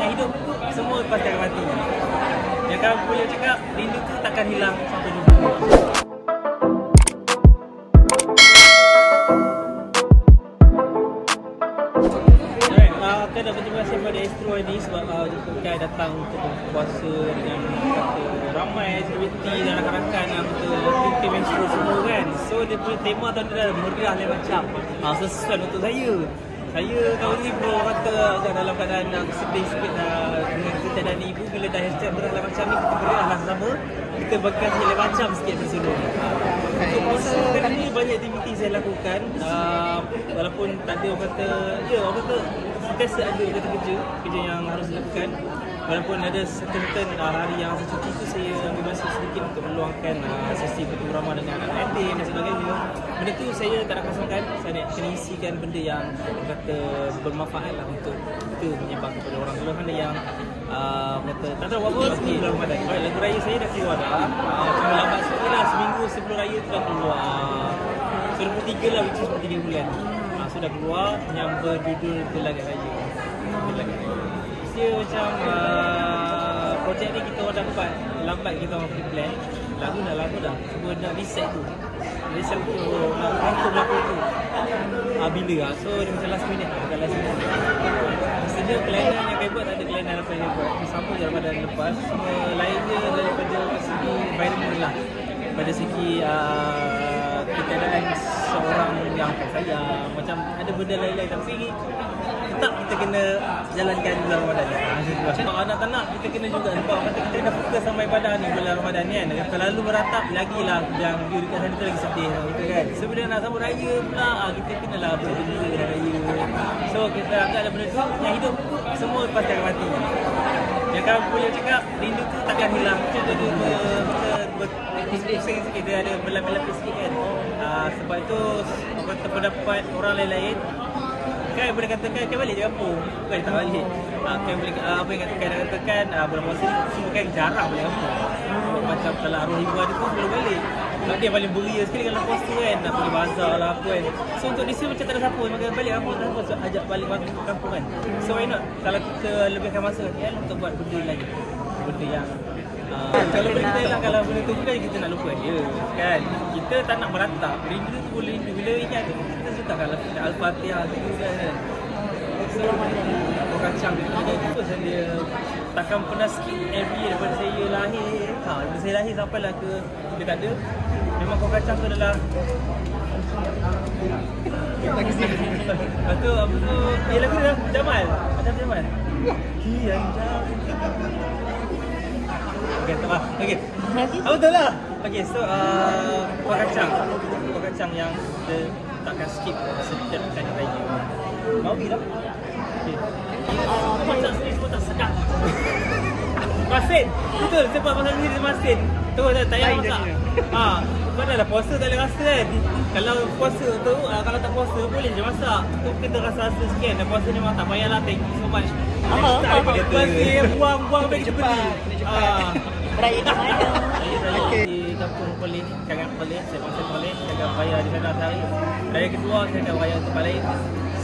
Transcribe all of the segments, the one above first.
yang hidup semua pasti akan mati. Yang kalau boleh cakap, rindu tu takkan hilang sampai jumpa. Kita nak berterima kasih kepada Astro ini sebab jemputkan datang untuk berpuasa dengan ramai selebriti dan rakan-rakan tim Astro semua kan. So dia punya tema tahun ni adalah meriah lain macam. Sesuai untuk saya. Saya tahun ni bro kata agak dalam keadaan sedih sikit dengan kita dan ibu bila dah hashtag meriah lain macam ni, kita meriah lah sama. Kita bakal lain macam sikit bersama. Untuk puasa kali ni banyak aktiviti saya lakukan. Walaupun tak ada orang kata, orang kata sentiasa ada kerja yang harus dilakukan. Walaupun ada certain hari yang saya cuti tu, saya ambil masa sedikit untuk meluangkan sesi bertemu ramah dengan anak yatim dan sebagainya. Benda tu saya tak nak kosongkan. Saya nak kena isikan benda yang kata bermanfaat lah untuk kita menyebar kepada orang mana yang kata tak tahu apa lagi bulan Ramadan. Baik, lagu raya saya dah keluar dah. Cuma lambat sikit lah, seminggu sebelum raya tu dah keluar. So 23 lah, which is 3 bulan. Sudah keluar yang berjudul Gelagat Raya. Dia macam projek ni kita orang dapat lambat kita orang plan. Lagu dah cuma nak reset tu nak rangkum lagu tu bila lah. So dia macam last minute maksudnya kelainan yang saya buat tak ada kelainan apa yang saya buat sama je daripada lepas. Semua lain je daripada segi environment lah, pada segi kita ada seorang yang sayang, macam ada benda lain-lain tapi tetap kita kena jalankan bulan Ramadan. Macam anak tak nak kita kena juga sebab kita dah fokus sama ibadah ni bulan Ramadan ni kan. Terlalu meratap lagilah yang view dekat sana tu lagi sedih gitu kan. Sebenarnya nak sambut raya pula kita kenalah bergembira dengan raya. So kita agak ada benda tu yang hidup semua pasti akan mati. Yang kalau boleh cakap rindu tu takkan hilang. Kita pusing sikit, dia ada berlapis-lapis sikit kan. Sebab itu pendapat orang lain-lain kan boleh katakan kan balik je kampung. Bukan tak balik. Kan boleh apa yang katakan bulan puasa semua kan jarang balik kampung. Macam kalau arwah ibu ada tu belum balik. Sebab dia paling beria sekali kalau puasa kan, nak pergi bazar lah apa kan. So untuk di sini macam tak ada siapa, maka balik kampung tak ada siapa, ajak balik kampung kan. So why not kalau kita lebihkan masa kan untuk buat benda lagi. Benda yang kalau kita hilang, kalau benda tu bukan kita nak lupa dia kan. Kita tak nak meratap, rindu tu boleh rindu. Bila ingat tu kita suka kalau Al-Fatihah tu kan. So kacang itu dia takkan pernah skip every year daripada saya lahir. Daripada saya lahir sampailah ke dia tak ada. Memang kau kacang tu adalah Lepas tu apa tu, lagu dia Jamal. Macam Jamal Kian Jamal. Okay, tak apa. Okay. Betul lah. Okay, so kuah kacang yang kita takkan skip setiap kali raya. Mau pergi tak? Okay. Macam sini semua tak sedap. Masin. Betul, sebab pasal ni dia masin. Tu tak payah masak. Mana dah puasa tak boleh rasa kan. Kalau puasa tu, kalau tak puasa boleh je masak. Tu kita rasa-rasa sikit. Dah puasa ni memang tak payahlah. Thank you so much. Daripada puasa buang-buang bagi beli. Raya di mana? Di kampung Kolin, Kangan Kolin, saya pasal Kolin, saya akan raya di sana sehari. Raya kedua saya akan raya tempat lain.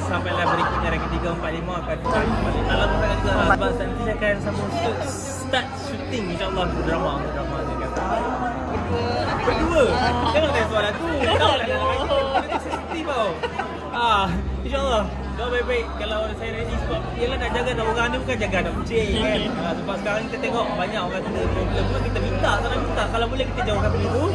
Sampailah berikutnya raya ketiga, 4, 5 akan balik. Tak lama sangat juga sebab nanti saya akan sambung start shooting insyaAllah drama saya kata. Berdua? Jangan tanya soalan aku. Tahu lah kita sensitif tau. InsyaAllah doa baik-baik kalau saya ready sebab ialah nak jaga anak orang ni bukan jaga anak kucing kan. Sebab sekarang kita tengok banyak orang kena problem pun kita minta, tak nak minta. Kalau boleh kita jauhkan benda tu.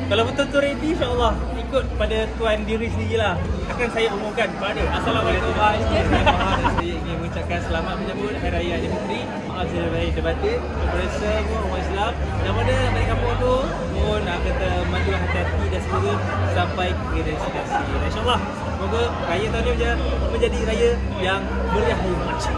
Kalau betul-betul ready insyaAllah ikut pada tuan diri sendiri lah. Akan saya umumkan kepada Assalamualaikum warahmatullahi wabarakatuh. Saya ingin mengucapkan selamat menyambut Hari Raya Aidilfitri. Maaf saya raya terbatin kepada semua umat Islam yang mana balik kampung tu mohon kata majulah hati-hati dan semoga sampai ke destinasi. InsyaAllah semoga raya tahun ni menjadi raya yang meriah macam.